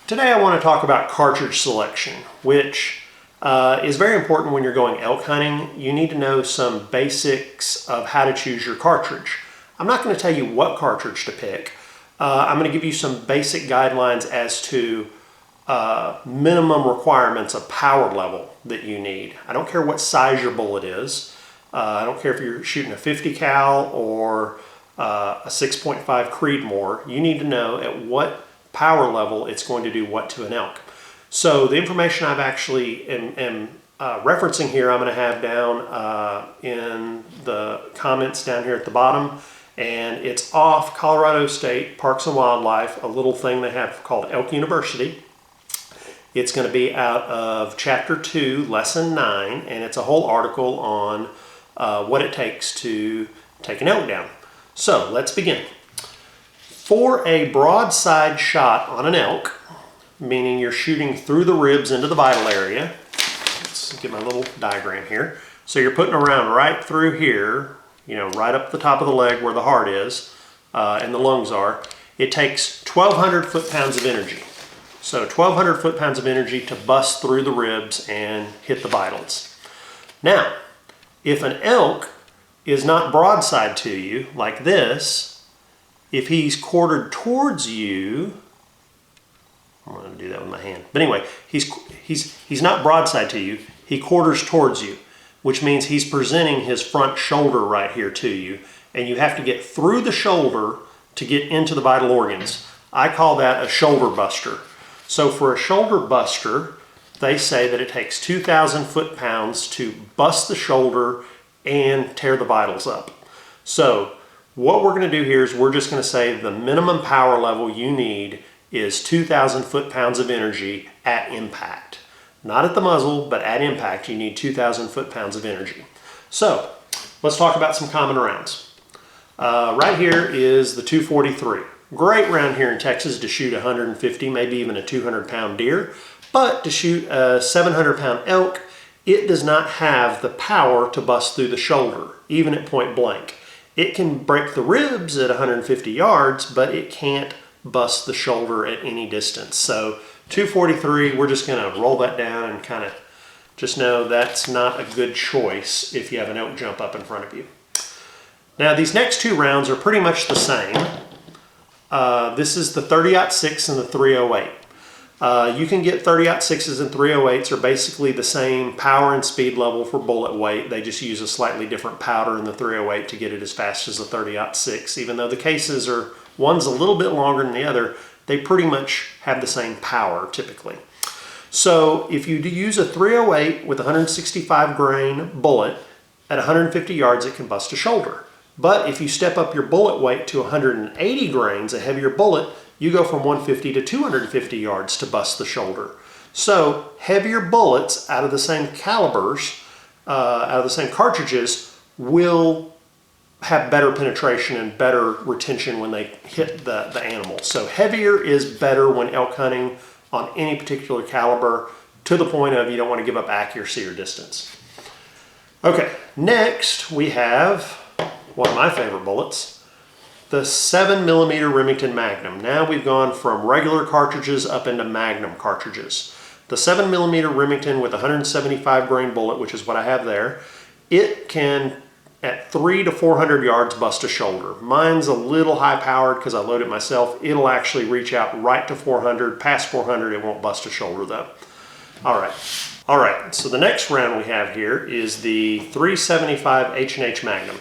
Today I want to talk about cartridge selection, which is very important when you're going elk hunting. You need to know some basics of how to choose your cartridge. I'm not going to tell you what cartridge to pick. I'm going to give you some basic guidelines as to minimum requirements of power level that you need. I don't care what size your bullet is. I don't care if you're shooting a 50 cal or a 6.5 Creedmoor. You need to know at what power level it's going to do what to an elk. So the information I've actually am referencing here, I'm going to have down in the comments down here at the bottom, and it's off Colorado State Parks and Wildlife, a little thing they have called Elk University. It's going to be out of Chapter 2, Lesson 9, and it's a whole article on what it takes to take an elk down. So let's begin. For a broadside shot on an elk, meaning you're shooting through the ribs into the vital area, let's get my little diagram here. So you're putting a round right through here, you know, right up the top of the leg where the heart is and the lungs are. It takes 1,200 foot-pounds of energy. So 1,200 foot-pounds of energy to bust through the ribs and hit the vitals. Now, if an elk is not broadside to you like this, if he's quartered towards you, I'm going to do that with my hand. But anyway, he's not broadside to you. He quarters towards you, which means he's presenting his front shoulder right here to you, and you have to get through the shoulder to get into the vital organs. I call that a shoulder buster. So for a shoulder buster, they say that it takes 2,000 foot-pounds to bust the shoulder and tear the vitals up. So what we're going to do here is we're just going to say the minimum power level you need is 2,000 foot-pounds of energy at impact. Not at the muzzle, but at impact you need 2,000 foot-pounds of energy. So let's talk about some common rounds. Right here is the 243. Great round here in Texas to shoot 150, maybe even a 200-pound deer. But to shoot a 700-pound elk, it does not have the power to bust through the shoulder, even at point blank. It can break the ribs at 150 yards, but it can't bust the shoulder at any distance. So 243, we're just going to roll that down and kind of just know that's not a good choice if you have an elk jump up in front of you. Now these next two rounds are pretty much the same. This is the 30-06 and the 308. You can get 30-06s and 308s are basically the same power and speed level for bullet weight. They just use a slightly different powder in the 308 to get it as fast as the 30-06. Even though the cases are, one's a little bit longer than the other, they pretty much have the same power typically. So if you use a 308 with a 165 grain bullet at 150 yards, it can bust a shoulder. But if you step up your bullet weight to 180 grains, a heavier bullet, you go from 150 to 250 yards to bust the shoulder. So heavier bullets out of the same calibers, out of the same cartridges, will have better penetration and better retention when they hit the animal. So heavier is better when elk hunting on any particular caliber, to the point of you don't want to give up accuracy or distance. Okay, next we have one of my favorite bullets, the 7mm Remington Magnum. Now we've gone from regular cartridges up into Magnum cartridges. The 7mm Remington with a 175 grain bullet, which is what I have there, it can at 300 to 400 yards bust a shoulder. Mine's a little high powered because I load it myself. It'll actually reach out right to 400. Past 400 it won't bust a shoulder though. All right, so the next round we have here is the 375 H&H Magnum.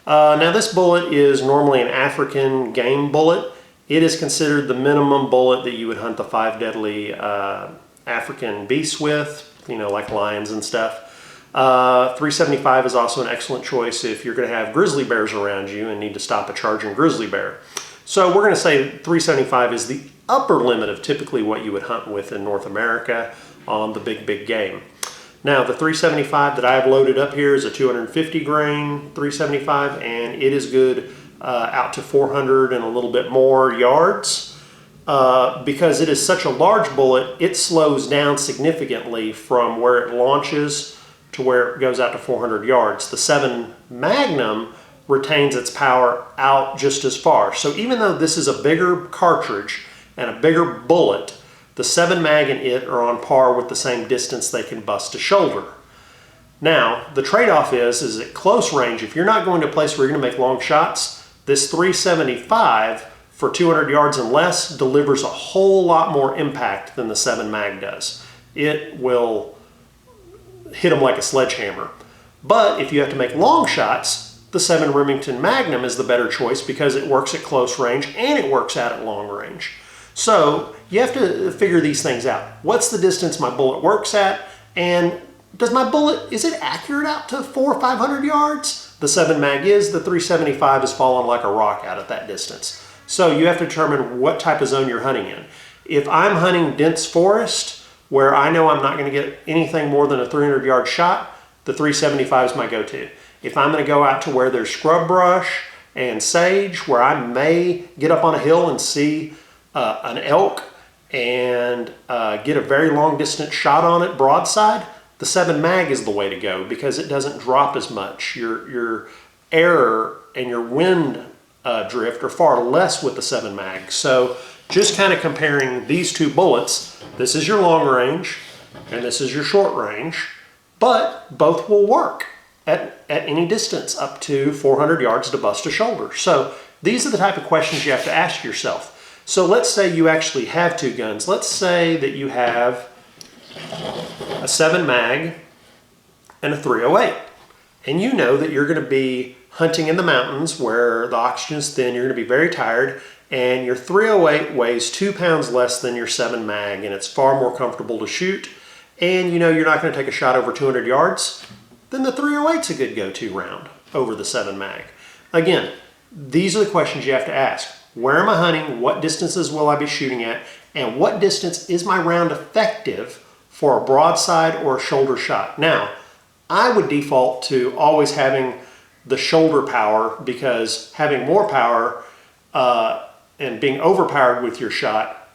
Now this bullet is normally an African game bullet. It is considered the minimum bullet that you would hunt the 5 deadly African beasts with, you know, like lions and stuff. 375 is also an excellent choice if you're going to have grizzly bears around you and need to stop a charging grizzly bear. So we're going to say 375 is the upper limit of typically what you would hunt with in North America on the big game. Now the 375 that I have loaded up here is a 250 grain 375, and it is good out to 400 and a little bit more yards. Because it is such a large bullet, it slows down significantly from where it launches to where it goes out to 400 yards. The 7 Magnum retains its power out just as far. So even though this is a bigger cartridge and a bigger bullet, the The 7 mag and it are on par with the same distance they can bust a shoulder. Now, the trade-off is at close range, if you're not going to a place where you're going to make long shots, this 375 for 200 yards and less delivers a whole lot more impact than the 7 mag does. It will hit them like a sledgehammer. But if you have to make long shots, the 7 Remington Magnum is the better choice because it works at close range and it works out at long range. So you have to figure these things out. What's the distance my bullet works at, and does my bullet, is it accurate out to 400 or 500 yards? The 7 mag is, the 375 is falling like a rock out at that distance. So you have to determine what type of zone you're hunting in. If I'm hunting dense forest, where I know I'm not going to get anything more than a 300 yard shot, the 375 is my go-to. If I'm going to go out to where there's scrub brush and sage, where I may get up on a hill and see an elk and get a very long distance shot on it broadside, the 7 mag is the way to go because it doesn't drop as much. Your error and your wind drift are far less with the 7 mag. So just kind of comparing these two bullets, this is your long range and this is your short range, but both will work at any distance up to 400 yards to bust a shoulder. So these are the type of questions you have to ask yourself. So let's say you actually have two guns. Let's say that you have a 7 mag and a 308. And you know that you're going to be hunting in the mountains where the oxygen is thin, you're going to be very tired, and your 308 weighs 2 pounds less than your 7 mag, and it's far more comfortable to shoot, and you know you're not going to take a shot over 200 yards, then the 308's a good go-to round over the 7 mag. Again, these are the questions you have to ask. Where am I hunting? What distances will I be shooting at? And what distance is my round effective for a broadside or a shoulder shot? Now, I would default to always having the shoulder power, because having more power and being overpowered with your shot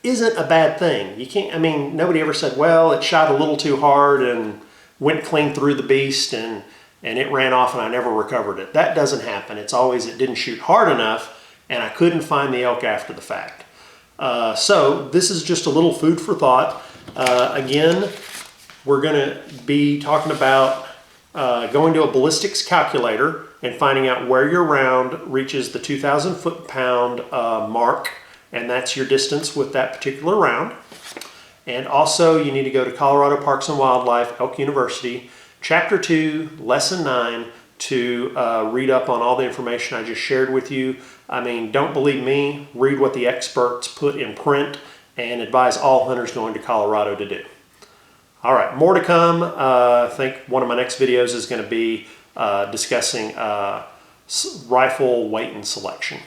isn't a bad thing. You can't, I mean, nobody ever said, well, it shot a little too hard and went clean through the beast and it ran off and I never recovered it. That doesn't happen. It's always it didn't shoot hard enough and I couldn't find the elk after the fact. So this is just a little food for thought. Again, we're going to be talking about going to a ballistics calculator and finding out where your round reaches the 2,000 foot-pound mark, and that's your distance with that particular round. And also you need to go to Colorado Parks and Wildlife, Elk University, Chapter 2, Lesson 9, to read up on all the information I just shared with you. I mean, don't believe me, read what the experts put in print and advise all hunters going to Colorado to do. All right, more to come. I think one of my next videos is going to be discussing rifle weight and selection.